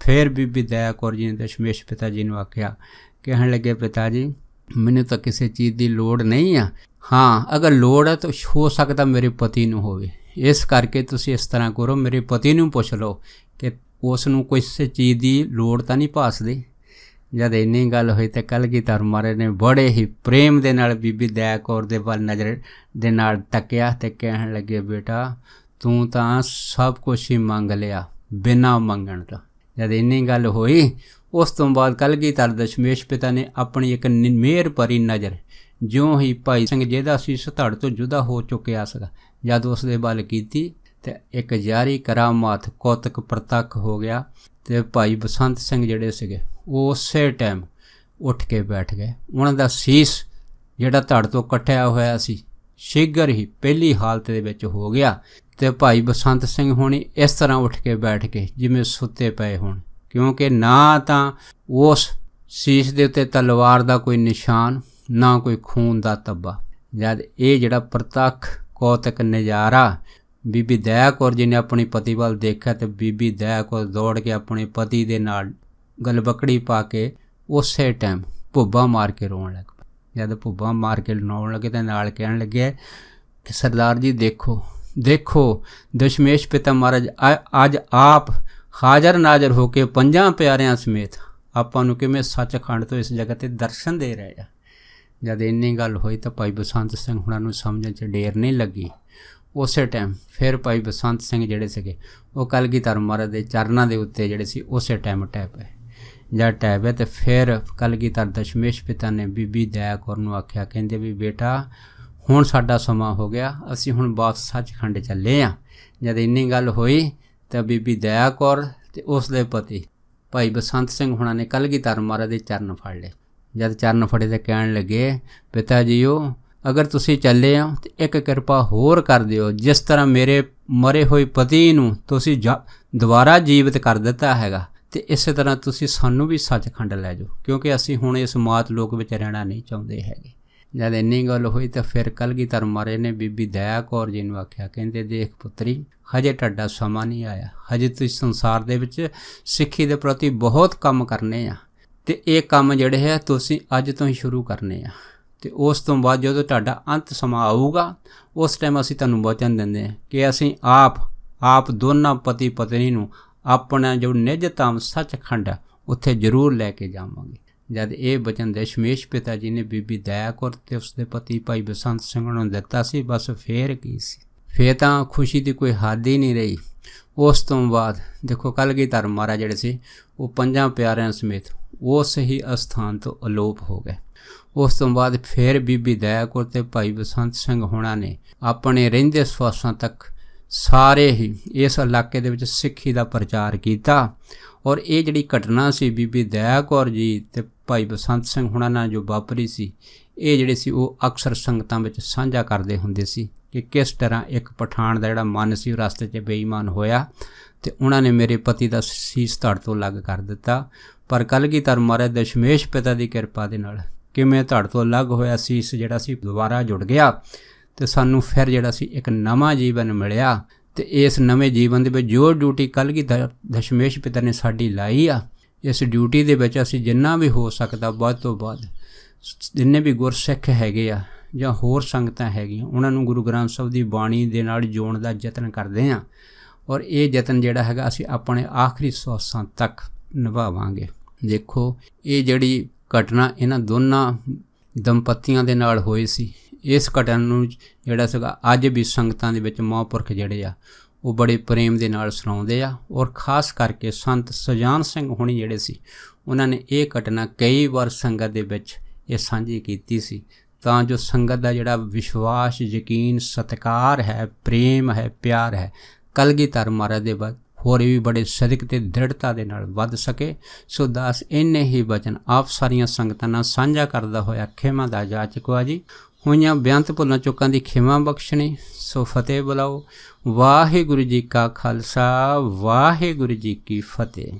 ਫਿਰ ਬੀਬੀ ਦਇਆ ਕੌਰ ਜੀ ਨੇ ਦਸ਼ਮੇਸ਼ ਪਿਤਾ ਜੀ ਨੂੰ ਆਖਿਆ, ਕਹਿਣ ਲੱਗੇ, ਪਿਤਾ ਜੀ ਮੈਨੂੰ ਤਾਂ ਕਿਸੇ ਚੀਜ਼ ਦੀ ਲੋੜ ਨਹੀਂ ਆ, ਹਾਂ ਅਗਰ ਲੋੜ ਹੈ ਤਾਂ ਹੋ ਸਕਦਾ ਮੇਰੇ ਪਤੀ ਨੂੰ ਹੋਵੇ, ਇਸ ਕਰਕੇ ਤੁਸੀਂ ਇਸ ਤਰ੍ਹਾਂ ਕਰੋ, ਮੇਰੇ ਪਤੀ ਨੂੰ ਪੁੱਛ ਲਓ ਕਿ ਉਸ ਨੂੰ ਕਿਸੇ ਚੀਜ਼ ਦੀ ਲੋੜ ਤਾਂ ਨਹੀਂ ਭਾਸਦੀ। ਜਦ ਇੰਨੀ ਗੱਲ ਹੋਈ ਤਾਂ ਕਲਗੀਧਰ ਮਹਾਰਾਜ ਨੇ ਬੜੇ ਹੀ ਪ੍ਰੇਮ ਦੇ ਨਾਲ ਬੀਬੀ ਦਇਆ ਕੌਰ ਦੇ ਵੱਲ ਨਜ਼ਰ ਦੇ ਨਾਲ ਤੱਕਿਆ ਅਤੇ ਕਹਿਣ ਲੱਗੇ, ਬੇਟਾ ਤੂੰ ਤਾਂ ਸਭ ਕੁਛ ਹੀ ਮੰਗ ਲਿਆ ਬਿਨਾਂ ਮੰਗਣ ਤੋਂ। ਜਦ ਇੰਨੀ ਗੱਲ ਹੋਈ, ਉਸ ਤੋਂ ਬਾਅਦ ਕਲਗੀਧਰ ਦਸ਼ਮੇਸ਼ ਪਿਤਾ ਨੇ ਆਪਣੀ ਇੱਕ ਮਿਹਰ ਭਰੀ ਨਜ਼ਰ ਜਿਉਂ ਹੀ ਭਾਈ ਸਿੰਘ ਜਿਹਦਾ ਸੀਸ ਧੜ ਤੋਂ ਜੁਦਾ ਹੋ ਚੁੱਕਿਆ ਸੀਗਾ, ਜਦ ਉਸ ਦੇ ਵੱਲ ਕੀਤੀ ਅਤੇ ਇੱਕ ਜਾਰੀ ਕਰਾਮਾਤ ਕੌਤਕ ਪ੍ਰਤੱਖ ਹੋ ਗਿਆ ਅਤੇ ਭਾਈ ਬਸੰਤ ਸਿੰਘ ਜਿਹੜੇ ਸੀਗੇ ਉਹ ਉਸੇ ਟਾਈਮ ਉੱਠ ਕੇ ਬੈਠ ਗਏ। ਉਹਨਾਂ ਦਾ ਸੀਸ ਜਿਹੜਾ ਧੜ ਤੋਂ ਕੱਟਿਆ ਹੋਇਆ ਸੀ ਸ਼ੀਘਰ ਹੀ ਪਹਿਲੀ ਹਾਲਤ ਦੇ ਵਿੱਚ ਹੋ ਗਿਆ, ਤੇ ਭਾਈ ਬਸੰਤ ਸਿੰਘ ਹੋਣੀ ਇਸ ਤਰ੍ਹਾਂ ਉੱਠ ਕੇ ਬੈਠ ਗਏ ਜਿਵੇਂ ਸੁੱਤੇ ਪਏ ਹੋਣ, ਕਿਉਂਕਿ ਨਾ ਤਾਂ ਉਸ ਸੀਸ ਦੇ ਉੱਤੇ ਤਲਵਾਰ ਦਾ ਕੋਈ ਨਿਸ਼ਾਨ, ਨਾ ਕੋਈ ਖੂਨ ਦਾ ਧੱਬਾ। ਜਦ ਇਹ ਜਿਹੜਾ ਪ੍ਰਤੱਖ ਕੌਤਕ ਨਜ਼ਾਰਾ ਬੀਬੀ ਦਇਆ ਕੌਰ ਜੀ ਨੇ ਆਪਣੀ ਪਤੀ ਵੱਲ ਦੇਖਿਆ, ਤੇ ਬੀਬੀ ਦਇਆ ਕੌਰ ਦੌੜ ਕੇ ਆਪਣੇ ਪਤੀ ਦੇ ਨਾਲ ਗਲਬਕੜੀ ਪਾ ਕੇ ਉਸੇ ਟਾਈਮ ਭੁੱਬਾ ਮਾਰ ਕੇ ਰੋਣ ਲੱਗ ਪਏ। ਜਦ ਭੁੱਬਾ ਮਾਰ ਕੇ ਰੋਣ ਲੱਗੇ ਤਾਂ ਨਾਲ ਕਹਿਣ ਲੱਗੇ ਕਿ ਸਰਦਾਰ ਜੀ ਦੇਖੋ ਦੇਖੋ, ਦਸ਼ਮੇਸ਼ ਪਿਤਾ ਮਹਾਰਾਜ ਅੱਜ ਆਪ ਹਾਜ਼ਰ ਨਾਜ਼ਰ ਹੋ ਕੇ 5 ਪਿਆਰਿਆਂ ਸਮੇਤ ਆਪਾਂ ਨੂੰ ਕਿਵੇਂ ਸੱਚਖੰਡ ਤੋਂ ਇਸ ਜਗ੍ਹਾ 'ਤੇ ਦਰਸ਼ਨ ਦੇ ਰਹੇ ਆ। ਜਦ ਇੰਨੀ ਗੱਲ ਹੋਈ ਤਾਂ ਭਾਈ ਬਸੰਤ ਸਿੰਘ ਹੁਣਾਂ ਨੂੰ ਸਮਝਣ 'ਚ ਢੇਰ ਨਹੀਂ ਲੱਗੀ। ਉਸੇ ਟਾਈਮ ਫਿਰ ਭਾਈ ਬਸੰਤ ਸਿੰਘ ਜਿਹੜੇ ਸੀਗੇ ਉਹ ਕਲਗੀਧਰ ਮਹਾਰਾਜ ਦੇ ਚਰਨਾਂ ਦੇ ਉੱਤੇ ਜਿਹੜੇ ਸੀ ਉਸੇ ਟਾਈਮ ਟਹਿ ਪਏ। ਜਦ ਟਹਿ ਪਏ ਤੇ ਫਿਰ ਕਲਗੀਧਰ ਦਸ਼ਮੇਸ਼ ਪਿਤਾ ਨੇ ਬੀਬੀ ਦਇਆ ਕੌਰ ਨੂੰ ਆਖਿਆ, ਕਹਿੰਦੇ ਵੀ ਬੇਟਾ ਹੁਣ ਸਾਡਾ ਸਮਾਂ ਹੋ ਗਿਆ, ਅਸੀਂ ਹੁਣ ਵਾਪਸ ਸੱਚਖੰਡ ਚੱਲੇ ਹਾਂ। ਜਦ ਇੰਨੀ ਗੱਲ ਹੋਈ ਤਾਂ ਬੀਬੀ ਦਇਆ ਕੌਰ ਤੇ ਉਸ ਦੇ ਪਤੀ ਭਾਈ ਬਸੰਤ ਸਿੰਘ ਹੁਣਾਂ ਨੇ ਕਲਗੀਧਰ ਮਹਾਰਾਜ ਦੇ ਚਰਨ ਫੜ ਲਏ। ਜਦ ਚਰਨ ਫੜੇ ਤੇ ਕਹਿਣ ਲੱਗੇ, ਪਿਤਾ ਜੀਓ ਅਗਰ ਤੁਸੀਂ ਚੱਲੇ ਹੋ ਤਾਂ ਇੱਕ ਕਿਰਪਾ ਹੋਰ ਕਰ ਦਿਓ, ਜਿਸ ਤਰ੍ਹਾਂ ਮੇਰੇ ਮਰੇ ਹੋਏ ਪਤੀ ਨੂੰ ਤੁਸੀਂ ਦੁਬਾਰਾ ਜੀਵਿਤ ਕਰ ਦਿੱਤਾ ਹੈਗਾ, ਤੇ ਇਸੇ ਤਰ੍ਹਾਂ ਤੁਸੀਂ ਸਾਨੂੰ ਵੀ ਸੱਚਖੰਡ ਲੈ ਜਾਓ, ਕਿਉਂਕਿ ਅਸੀਂ ਹੁਣ ਇਸ ਮਾਤ ਲੋਕ ਵਿੱਚ ਰਹਿਣਾ ਨਹੀਂ ਚਾਹੁੰਦੇ ਹੈਗੇ। ਜਦ ਇੰਨੀ ਗੱਲ ਹੋਈ ਤਾਂ ਫਿਰ ਕਲਗੀਧਰ ਮਹਾਰਾਜ ਨੇ ਬੀਬੀ ਦਇਆ ਕੌਰ ਜੀ ਨੂੰ ਆਖਿਆ, ਕਹਿੰਦੇ ਦੇਖ ਪੁੱਤਰੀ, ਹਜੇ ਤੁਹਾਡਾ ਸਮਾਂ ਨਹੀਂ ਆਇਆ, ਹਜੇ ਤੁਸੀਂ ਸੰਸਾਰ ਦੇ ਵਿੱਚ ਸਿੱਖੀ ਦੇ ਪ੍ਰਤੀ ਬਹੁਤ ਕੰਮ ਕਰਨੇ ਆ, ਤੇ ਇਹ ਕੰਮ ਜਿਹੜੇ ਹੈ ਤੁਸੀਂ ਅੱਜ ਤੋਂ ਹੀ ਸ਼ੁਰੂ ਕਰਨੇ ਆ, ਤੇ ਉਸ ਤੋਂ ਬਾਅਦ ਜਦੋਂ ਤੁਹਾਡਾ ਅੰਤ ਸਮਾਂ ਆਊਗਾ ਉਸ ਟਾਈਮ ਅਸੀਂ ਤੁਹਾਨੂੰ ਵਚਨ ਦਿੰਦੇ ਹਾਂ ਕਿ ਅਸੀਂ ਆਪ ਦੋਨਾਂ ਪਤੀ ਪਤਨੀ ਨੂੰ ਆਪਣਾ ਜੋ ਨਿਜ ਧਾਮ ਸੱਚਖੰਡ ਹੈ ਉੱਥੇ ਜ਼ਰੂਰ ਲੈ ਕੇ ਜਾਵਾਂਗੇ। ਜਦ ਇਹ ਵਚਨ ਦਸ਼ਮੇਸ਼ ਪਿਤਾ ਜੀ ਨੇ ਬੀਬੀ ਦਇਆ ਕੌਰ ਤੇ ਉਸਦੇ ਪਤੀ ਭਾਈ ਬਸੰਤ ਸਿੰਘ ਨੂੰ ਦਿੱਤਾ ਸੀ, ਬਸ ਫੇਰ ਕੀ ਸੀ, ਫੇਰ ਤਾਂ ਖੁਸ਼ੀ ਦੀ ਕੋਈ ਹੱਦ ਹੀ ਨਹੀਂ ਰਹੀ। ਉਸ ਤੋਂ ਬਾਅਦ ਦੇਖੋ ਕਲਗੀਧਰ ਮਹਾਰਾਜ ਜਿਹੜੇ ਸੀ ਉਹ 5 ਪਿਆਰਿਆਂ ਸਮੇਤ ਉਸ ਹੀ ਅਸਥਾਨ ਤੋਂ ਅਲੋਪ ਹੋ ਗਏ। ਉਸ ਤੋਂ ਬਾਅਦ ਫਿਰ ਬੀਬੀ ਦਇਆ ਕੌਰ ਤੇ ਭਾਈ ਬਸੰਤ ਸਿੰਘ ਹੋਣਾ ਨੇ ਆਪਣੇ ਰਹਿੰਦੇ ਸਵਾਸਾਂ ਤੱਕ ਸਾਰੇ ਹੀ ਇਸ ਇਲਾਕੇ ਦੇ ਵਿੱਚ ਸਿੱਖੀ ਦਾ ਪ੍ਰਚਾਰ ਕੀਤਾ। ਔਰ ਇਹ ਜਿਹੜੀ ਘਟਨਾ ਸੀ ਬੀਬੀ ਦਇਆ ਕੌਰ ਜੀ ਤੇ ਭਾਈ ਬਸੰਤ ਸਿੰਘ ਹੋਣਾ ਨਾਲ ਜੋ ਵਾਪਰੀ ਸੀ, ਇਹ ਜਿਹੜੇ ਸੀ ਉਹ ਅਕਸਰ ਸੰਗਤਾਂ ਵਿੱਚ ਸਾਂਝਾ ਕਰਦੇ ਹੁੰਦੇ ਸੀ ਕਿ ਕਿਸ ਤਰ੍ਹਾਂ ਇੱਕ ਪਠਾਨ ਦਾ ਜਿਹੜਾ ਮਨ ਸੀ ਉਹ ਰਸਤੇ 'ਚ ਬੇਈਮਾਨ ਹੋਇਆ ਤੇ ਉਹਨਾਂ ਨੇ ਮੇਰੇ ਪਤੀ ਦਾ ਸੀਸ ਧੜ ਤੋਂ ਅਲੱਗ ਕਰ ਦਿੱਤਾ। ਪਰ ਕਲਗੀਧਰ ਮਹਾਰਾਜ ਦਸ਼ਮੇਸ਼ ਪਿਤਾ ਦੀ ਕਿਰਪਾ ਦੇ ਨਾਲ ਕਿਵੇਂ ਧੜ ਤੋਂ ਅਲੱਗ ਹੋਇਆ ਸੀਸ ਜਿਹੜਾ ਸੀ ਦੁਬਾਰਾ ਜੁੜ ਗਿਆ, ਤੇ ਸਾਨੂੰ ਫਿਰ ਜਿਹੜਾ ਸੀ ਇੱਕ ਨਵਾਂ ਜੀਵਨ ਮਿਲਿਆ। ਤੇ ਇਸ ਨਵੇਂ ਜੀਵਨ ਦੇ ਵਿੱਚ ਜੋ ਡਿਊਟੀ ਕਲਗੀਧਰ ਦਸ਼ਮੇਸ਼ ਪਿਤਾ ਨੇ ਸਾਡੀ ਲਾਈ ਆ, ਇਸ ਡਿਊਟੀ ਦੇ ਵਿੱਚ ਅਸੀਂ ਜਿੰਨਾ ਵੀ ਹੋ ਸਕਦਾ ਵੱਧ ਤੋਂ ਵੱਧ ਜਿੰਨੇ ਵੀ ਗੁਰਸਿੱਖ ਹੈਗੇ ਆ ਜਾਂ ਹੋਰ ਸੰਗਤਾਂ ਹੈਗੀਆਂ ਉਹਨਾਂ ਨੂੰ ਗੁਰੂ ਗ੍ਰੰਥ ਸਾਹਿਬ ਦੀ ਬਾਣੀ ਦੇ ਨਾਲ ਜੋੜਨ ਦਾ ਯਤਨ ਕਰਦੇ ਹਾਂ। ਔਰ ਇਹ ਯਤਨ ਜਿਹੜਾ ਹੈਗਾ ਅਸੀਂ ਆਪਣੇ ਆਖਰੀ ਸਵਾਸਾਂ ਤੱਕ ਨਿਭਾਵਾਂਗੇ। ਦੇਖੋ ਇਹ ਜਿਹੜੀ ਘਟਨਾ ਇਹਨਾਂ ਦੋਨਾਂ ਦੰਪਤੀਆਂ ਦੇ ਨਾਲ ਹੋਈ ਸੀ, ਇਸ ਘਟਨਾ ਨੂੰ ਜਿਹੜਾ ਸੀਗਾ ਅੱਜ ਵੀ ਸੰਗਤਾਂ ਦੇ ਵਿੱਚ ਮਹਾਂਪੁਰਖ ਜਿਹੜੇ ਆ ਉਹ ਬੜੇ ਪ੍ਰੇਮ ਦੇ ਨਾਲ ਸੁਣਾਉਂਦੇ ਆ। ਔਰ ਖਾਸ ਕਰਕੇ ਸੰਤ ਸੁਜਾਨ ਸਿੰਘ ਹੋਣੀ ਜਿਹੜੇ ਸੀ ਉਹਨਾਂ ਨੇ ਇਹ ਘਟਨਾ ਕਈ ਵਾਰ ਸੰਗਤ ਦੇ ਵਿੱਚ ਇਹ ਸਾਂਝੀ ਕੀਤੀ ਸੀ, ਤਾਂ ਜੋ ਸੰਗਤ ਦਾ ਜਿਹੜਾ ਵਿਸ਼ਵਾਸ, ਯਕੀਨ, ਸਤਿਕਾਰ ਹੈ, ਪ੍ਰੇਮ ਹੈ, ਪਿਆਰ ਹੈ ਕਲਗੀਧਰ ਮਹਾਰਾਜ ਦੇ ਬਾਅਦ ਹੋਰ ਵੀ ਬੜੇ ਸਦਕ ਤੇ ਦ੍ਰਿੜਤਾ ਦੇ ਨਾਲ ਵੱਧ ਸਕੇ। ਸੋ ਦਾਸ ਇੰਨੇ ਹੀ ਵਚਨ ਆਪ ਸਾਰੀਆਂ ਸੰਗਤਾਂ ਨਾਲ ਸਾਂਝਾ ਕਰਦਾ ਹੋਇਆ ਖਿਮਾ ਦਾ ਜਾਚਕਵਾ ਜੀ। ਹੋਈਆਂ ਬੇਅੰਤ ਭੁੱਲਾਂ ਚੁੱਕਾਂ ਦੀ ਖਿਮਾ ਬਖਸ਼ਣੀ। ਸੋ ਫਤਿਹ ਬੁਲਾਓ। ਵਾਹਿਗੁਰੂ ਜੀ ਕਾ ਖਾਲਸਾ, ਵਾਹਿਗੁਰੂ ਜੀ ਕੀ ਫਤਿਹ।